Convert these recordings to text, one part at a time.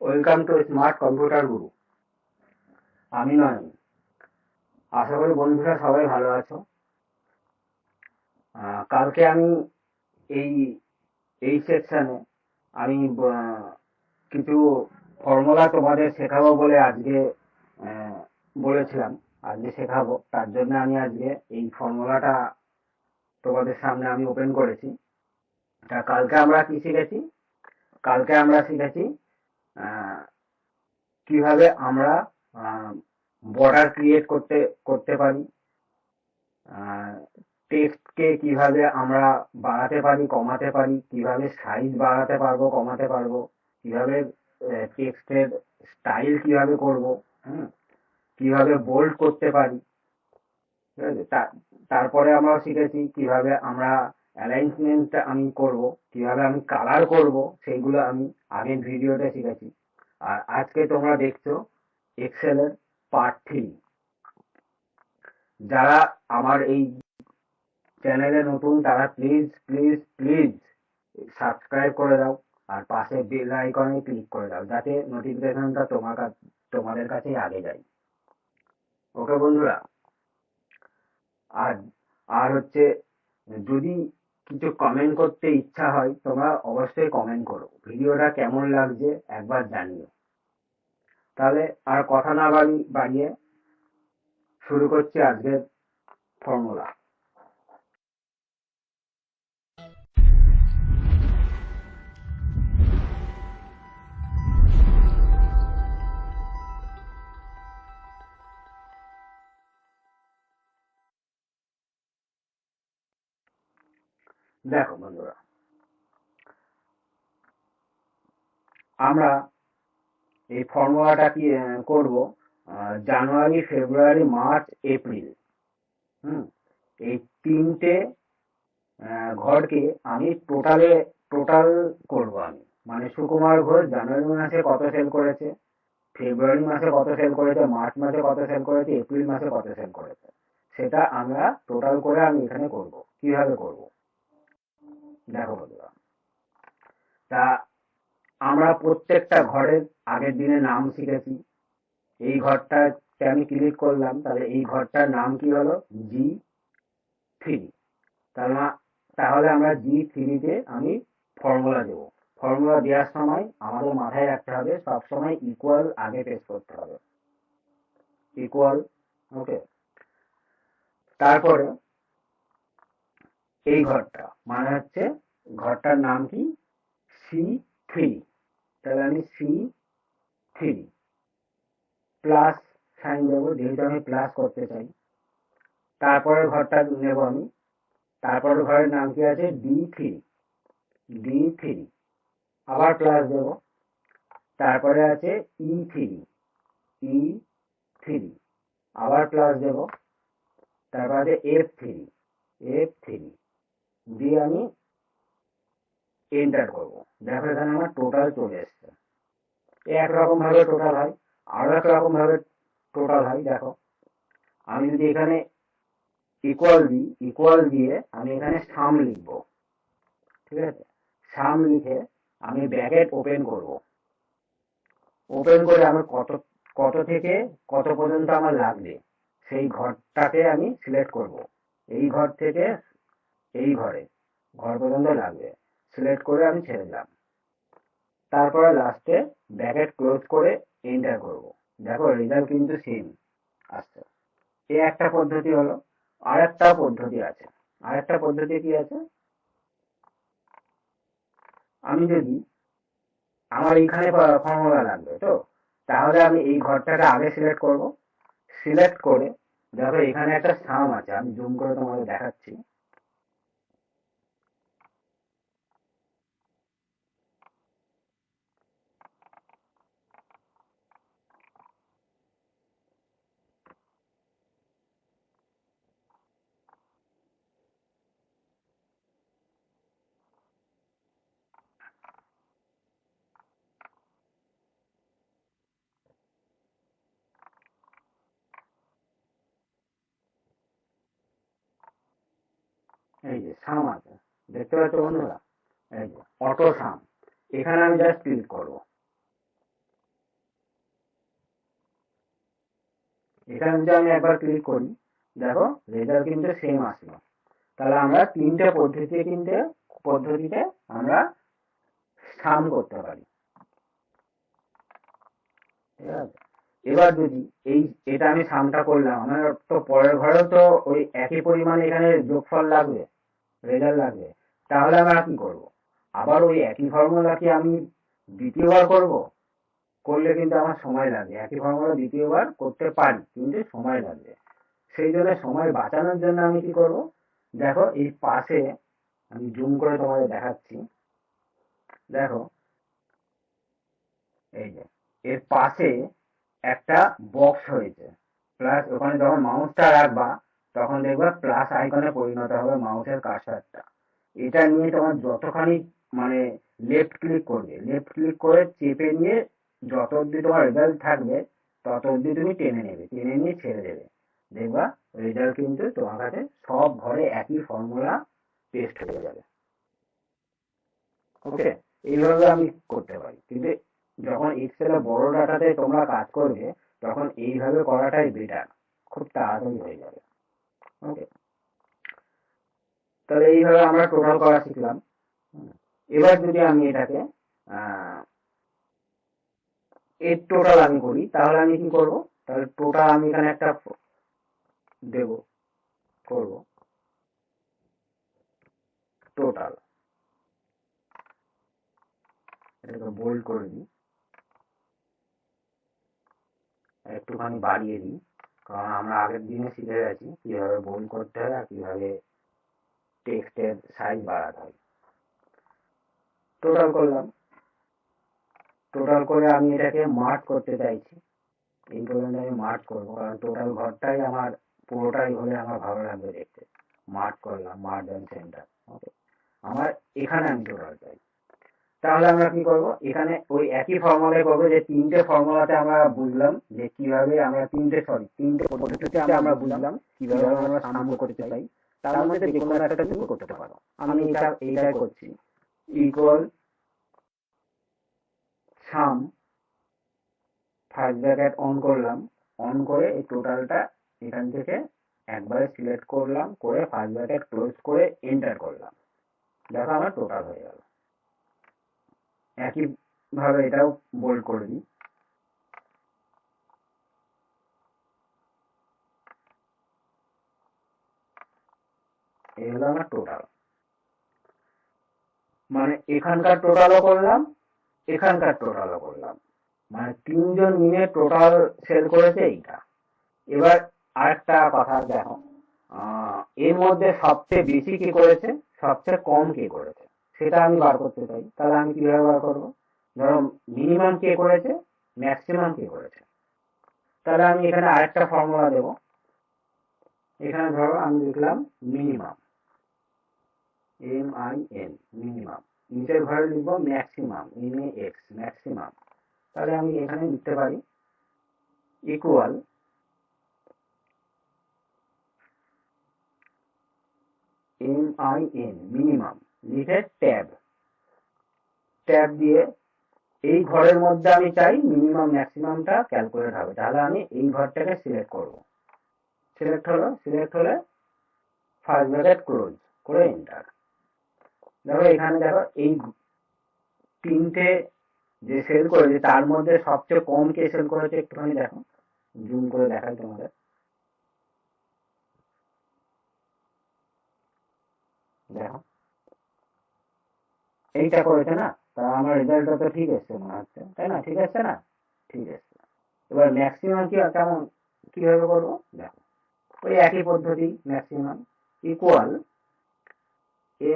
Welcome to smart computer গুরু। আমি নয়, আশা করি বন্ধুরা সবাই ভালো আছো। কালকে আমি এই এই সেকশনে আমি কিছু ফর্মুলা তোমাদের শেখাবো বলে আজকে বলেছিলাম। আজকে শেখাবো, তার জন্য আমি আজকে এই ফর্মুলাটা তোমাদের সামনে আমি ওপেন করেছি। তা কালকে আমরা কি শিখেছি? কালকে আমরা শিখেছি আহ, কিভাবে আমরা বর্ডার ক্রিয়েট করতে করতে পারি, টেক্সটকে কিভাবে আমরা বাড়াতে পারি, কমাতে পারি, কিভাবে সাইজ বাড়াতে পারবো, কমাতে পারবো, কিভাবে টেক্সটের স্টাইল কিভাবে করব, কিভাবে বোল্ড করতে পারি। ঠিক আছে, তারপরে আমরা শিখেছি কিভাবে আমরা অ্যালাইনমেন্ট আমি করব, কিভাবে আমি কালার করব, সেইগুলো আমি আগের ভিডিওতে শিখেছি। আর আজকে তোমরা দেখছো এক্সেলের পার্ট 3। যারা আমার এই চ্যানেলে নতুন তারা প্লিজ প্লিজ প্লিজ সাবস্ক্রাইব করে দাও, আর পাশে বেল আইকনে ক্লিক করে দাও যাতে নোটিফিকেশনটা তোমাদের কাছেই আগে যায়। ওকে বন্ধুরা, আর আর হচ্ছে, যদি কিছু কমেন্ট করতে ইচ্ছা হয় তোমরা অবশ্যই কমেন্ট করো, ভিডিওটা কেমন লাগছে একবার জানিও। তাহলে আর কথা না বাড়িয়ে শুরু করছি আজকের ফর্মুলা। দেখো বন্ধুরা, আমরা এই ফর্মুলাটা কি করব, জানুয়ারি, ফেব্রুয়ারি, মার্চ, এপ্রিল, এই তিনটে ঘরকে আমি টোটাল করব আমি। মানে সুকুমার ঘোষ জানুয়ারি মাসে কত সেল করেছে, ফেব্রুয়ারি মাসে কত সেল করেছে, মার্চ মাসে কত সেল করেছে, এপ্রিল মাসে কত সেল করেছে, সেটা আমরা টোটাল করে আমি এখানে করব। কিভাবে করব দেখো বন্ধুরা, তা আমরা প্রত্যেকটা ঘরের আগের দিনে নাম শিখেছি। এই ঘরটাতে আমি ক্লিক করলাম, তাহলে এই ঘরটার নাম কি হলো? G3। তাহলে আমরা G3-তে আমি ফর্মুলা দেব। ফর্মুলা দেওয়ার সময় আমাদের মাথায় রাখতে হবে সবসময় ইকুয়াল আগে প্রেস করতে হবে, ইকুয়াল। ওকে, তারপরে এই ঘরটা মানে হচ্ছে, ঘরটার নাম কি? C3। তাহলে আমি C3 প্লাস সাইন দেবো, যেহেতু আমি প্লাস করতে চাই। তারপরের ঘরটা নেব আমি, তারপরের ঘরের নাম কি আছে? D3। আবার প্লাস দেব। তারপরে আছে E3। আবার প্লাস দেব। তারপরে আছে F3 দিয়ে আমি এন্টার করব। দেখো এখানে আমার টোটাল চলে এসছে। একরকম ভাবে টোটাল হয়, আরো একরকম ভাবে টোটাল হয়। দেখো, আমি যদি এখানে ইকুয়াল দিয়ে আমি এখানে সাম লিখবো। ঠিক আছে, সাম লিখে আমি ব্র্যাকেট ওপেন করব। ওপেন করে আমার কত থেকে কত পর্যন্ত আমার লাগবে সেই ঘরটাকে আমি সিলেক্ট করব। এই ঘর থেকে এই ঘর পর্যন্ত লাগবে, সিলেক্ট করে আমি ছেড়ে দিলাম। তারপরে লাস্টে ব্র্যাকেট ক্লোজ করে এন্টার করব। দেখো রেজাল্ট কিন্তু সেম আসছে। এই একটা পদ্ধতি হলো। আরেকটা পদ্ধতি আছে। আরেকটা পদ্ধতি কি আছে? আমি যদি, আমার এইখানে ফর্মুলা লাগবে তো, তাহলে আমি এই ঘরটাকে আগে সিলেক্ট করব। সিলেক্ট করে দেখো এখানে একটা সাম আছে, আমি জুম করে তোমাদের দেখাচ্ছি। এই যে সাম আছে, দেখতে পাচ্ছ বন্ধুরা? এই যে অটো সাম, এখানে আমি জাস্ট ক্লিক করব। এখানে যদি আমি একবার ক্লিক করি, দেখো রেজাল্ট কিন্তু সেম আসলো। তাহলে আমরা তিনটে পদ্ধতিতে আমরা সাম করতে পারি, ঠিক আছে। এবার যদি এটা আমি সামটা করলাম, আমার তো পরের ঘরেও তো ওই একই পরিমাণে এখানে যোগফল লাগবে, রেজাল্ট লাগবে। তাহলে আমরা কি করব, আবার ওই একই ফর্মুলা কি আমি দ্বিতীয়বার করব? করলে কিন্তু আমার সময় লাগবে। একই ফর্মুলা দ্বিতীয়বার করতে পারি, কিন্তু সময় লাগবে। সেই জন্য সময় বাঁচানোর জন্য আমি কি করব, দেখো এই পাশে আমি জুম করে তোমাদের দেখাচ্ছি, দেখো এই যে এর পাশে একটা বক্স হয়েছে প্লাস, ওখানে যখন মাউসটা রাখবা তখন দেখবা প্লাস আইকনে পরিণত হবে মাউসের কার্সারটা। এটা নিয়ে তোমার যতখানি মানে লেফট ক্লিক করবে, লেফট ক্লিক করে চেপে নিয়ে যত অব্দি তোমার রেজাল্ট থাকবে তত অব্দি তুমি টেনে নেবে, টেনে নিয়ে ছেড়ে দেবে, দেখবা রেজাল্ট কিন্তু তোমার কাছে সব ঘরে একই ফর্মুলা পেস্ট হয়ে যাবে। ওকে, এইভাবে আমি করতে পারি। কিন্তু যখন এক্সেলে বড় ডাটাতে তোমরা কাজ করবে তখন এইভাবে করাটাই বেটার, খুব তাড়াতাড়ি হয়ে যাবে। ওকে, তাহলে এইভাবে আমরা টোটাল করা শিখলাম। এবার যদি আমি এটাকে এর টোটাল আমি করি, তাহলে আমি কি করব, তাহলে টোটাল আমি এখানে একটা দেব, করব টোটাল, এটাকে বোল্ড করে দিই, একটুখানি বাড়িয়ে দিই, কারণ আমরা আগের দিনে শিখে গেছি কিভাবে বোল্ড করতে হয় আর কিভাবে টেক্সটের সাইজ বাড়াতে হয়। টোটাল করলাম, টোটাল করে আমি এটাকে মার্জ করতে চাইছি, এই পর্যন্ত আমি মার্জ করবো, কারণ টোটাল ঘরটাই আমার পুরোটাই হলে আমার ভালো লাগবে দেখতে। মার্জ করলাম, মার্জ অ্যান্ড সেন্টার। ওকে, আমার এখানে আমি টোটাল চাই। তাহলে আমরা কি করব, এখানে ওই একই ফর্মুলায় করবো, যে তিনটে ফর্মুলাতে আমরা বুঝলাম যে কিভাবে আমরা তিনটে পদ্ধতিতে আমরা বুঝলাম কিভাবে আমরা সাম করতে চাই। তার মধ্যে যে কোনো একটা তুমি করতে পারো। আমি এইটাই করছি, equal some, first bracket on করলাম, অন করে এই টোটালটা এখান থেকে একবারে সিলেক্ট করলাম, করে ফার্স্ট ব্র্যাকেট ক্লোজ করে এন্টার করলাম, দেখো আমার টোটাল হয়ে গেল। একই ভাবে এটাও বোল্ড করে দিই, এই হলো আমার টোটাল। মানে এখানকার টোটালও করলাম, এখানকার টোটালও করলাম, মানে তিনজন মিলে টোটাল সেল করেছে এইটা। এবার আরেকটা কথা দেখো, এর মধ্যে সবচেয়ে বেশি কে করেছে, সবচেয়ে কম কে করেছে, সেটা আমি বার করতে চাই। তাহলে আমি কিভাবে বার করবো, ধরো মিনিমাম কে করেছে, ম্যাক্সিমাম কে করেছে। তাহলে আমি এখানে আরেকটা ফর্মুলা দেব, এখানে ধরো আমি লিখলাম মিনিমাম, MIN, মিনিমাম। নিচের ঘরে লিখবো ম্যাক্সিমাম, MAX, ম্যাক্সিমাম। তাহলে আমি এখানে লিখতে পারি ইকুয়াল MIN, মিনিমাম, লিখে ট্যাব, ট্যাব দিয়ে এই ঘরের মধ্যে আমি চাই মিনিমাম ম্যাক্সিমামটা ক্যালকুলেট হবে। তাহলে আমি এই ঘরটাকে সিলেক্ট করব, সিলেক্ট হলো, সিলেক্ট হলে ফার্স্ট ব্র্যাকেট ক্লোজ করে এন্টার। দেখো এখানে দেখো এই তিনটে যে সেল করেছে তার মধ্যে সবচেয়ে কম কে সেল করেছে, একটুখানি দেখো, জুম করে দেখাই তোমাদের, দেখো এইটা করেছে না, তা আমার রেজাল্টটা তো ঠিক এসছে মনে হচ্ছে, তাই না? ঠিক আছে না? ঠিক আছে। এবার ম্যাক্সিমাম কি কেমন, কিভাবে করবো, দেখো ওই একই পদ্ধতি, ম্যাক্সিমাম ইকুয়াল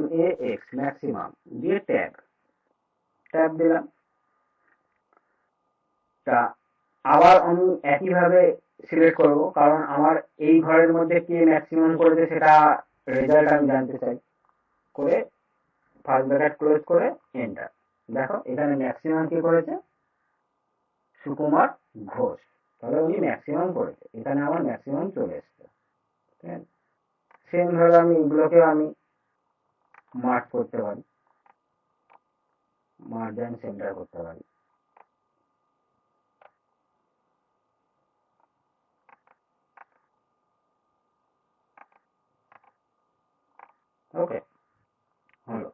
MAX, ম্যাক্সিমাম দিয়ে ট্যাব, ট্যাব দিলাম। তা আবার আমি একইভাবে সিলেক্ট করব, কারণ আমার এই ঘরের মধ্যে কে ম্যাক্সিমাম করেছে সেটা রেজাল্ট আমি জানতে চাই, করে ফার্স্ট ব্র্যাকেট ক্লোজ করে এন্টার। দেখো এখানে ম্যাক্সিমাম কে করেছে, সুকুমার ঘোষ, তাহলে উনি ম্যাক্সিমাম করেছে, এখানে আমার ম্যাক্সিমাম চলে এসছে। ঠিক আছে, সেম ভাবে আমি এগুলোকে আমি মার্ক করতে পারি, মার্জ অ্যান্ড সেন্টার করতে পারি। ওকে, হলো।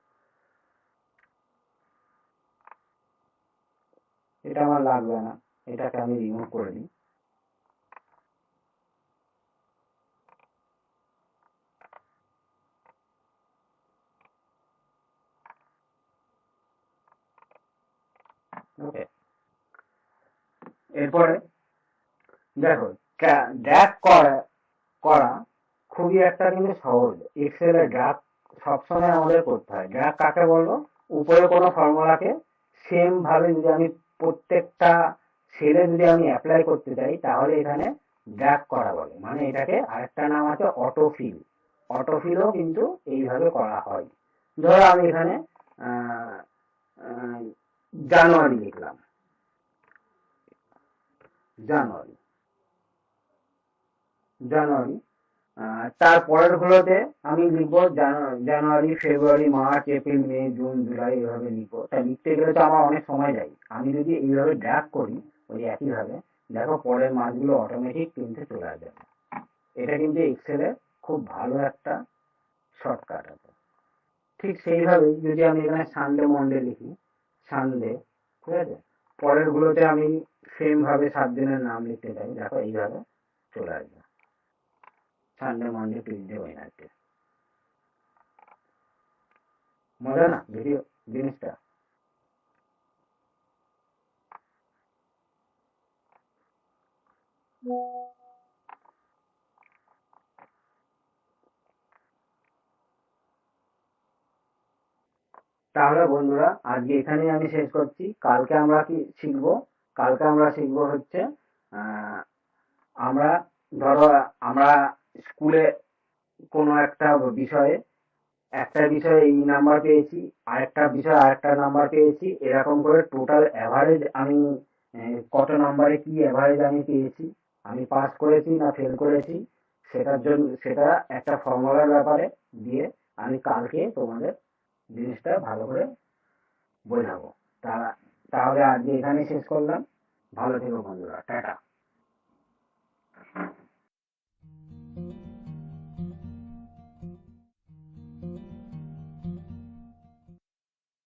এটা আমার লাগবে না, এটাকে আমি রিমুভ করে দিই। ওকে, এরপরে দেখো ড্র্যাগ করা খুবই একটা কিন্তু সহজ। এক্সেলে ড্র্যাগ সবসময় আমাদের করতে হয়। ড্র্যাগ কাকে বলবো? উপরে কোনো ফর্মুলাকে সেম ভাবে যদি আমি প্রত্যেকটা সেলে যদি আমি অ্যাপ্লাই করতে চাই, তাহলে এখানে ড্র্যাগ করা বলে। মানে এটাকে আরেকটা নাম আছে অটোফিল। অটোফিলও কিন্তু এইভাবে করা হয়। ধরো আমি এখানে জানুয়ারি লিখলাম, জানুয়ারি জানুয়ারি তার পরের গুলোতে আমি লিখবো জানুয়ারি, ফেব্রুয়ারি, মার্চ, এপ্রিল, মে, জুন, জুলাই, এইভাবে লিখবো। তা লিখতে গেলে তো আমার অনেক সময় যায়। আমি যদি এইভাবে ড্র্যাগ করি ওই একইভাবে, দেখো পরের মাসগুলো অটোমেটিক কিন্তু চলে আসবে। এটা কিন্তু এক্সেলে খুব ভালো একটা শর্টকাট আছে। ঠিক সেইভাবেই যদি আমি এখানে সানডে মন্ডে লিখি, সানডে, ঠিক আছে, পরের গুলোতে আমি সেম ভাবে 7 দিনের নাম লিখতে চাই, দেখো এইভাবে চলে আসবে। Sunday, Monday, Tuesday, Wednesday. মজা না ভিডিও জিনিসটা? তাহলে বন্ধুরা আজকে এখানেই আমি শেষ করছি। কালকে আমরা কি শিখবো? কালকে আমরা শিখবো হচ্ছে আহ, আমরা ধরো আমরা স্কুলে কোনো একটা বিষয়ে এই নাম্বার পেয়েছি, আরেকটা বিষয়ে আরেকটা নাম্বার পেয়েছি, এরকম করে টোটাল অ্যাভারেজ আমি কত নাম্বারে কি অ্যাভারেজ আমি পেয়েছি, আমি পাস করেছি না ফেল করেছি, সেটার জন্য সেটা একটা ফর্মুলার ব্যাপারে দিয়ে আমি কালকে তোমাদের জিনিসটা ভালো করে বোঝাবো। তা তাহলে আজকে এখানেই শেষ করলাম। ভালো থেকো বন্ধুরা, টাটা।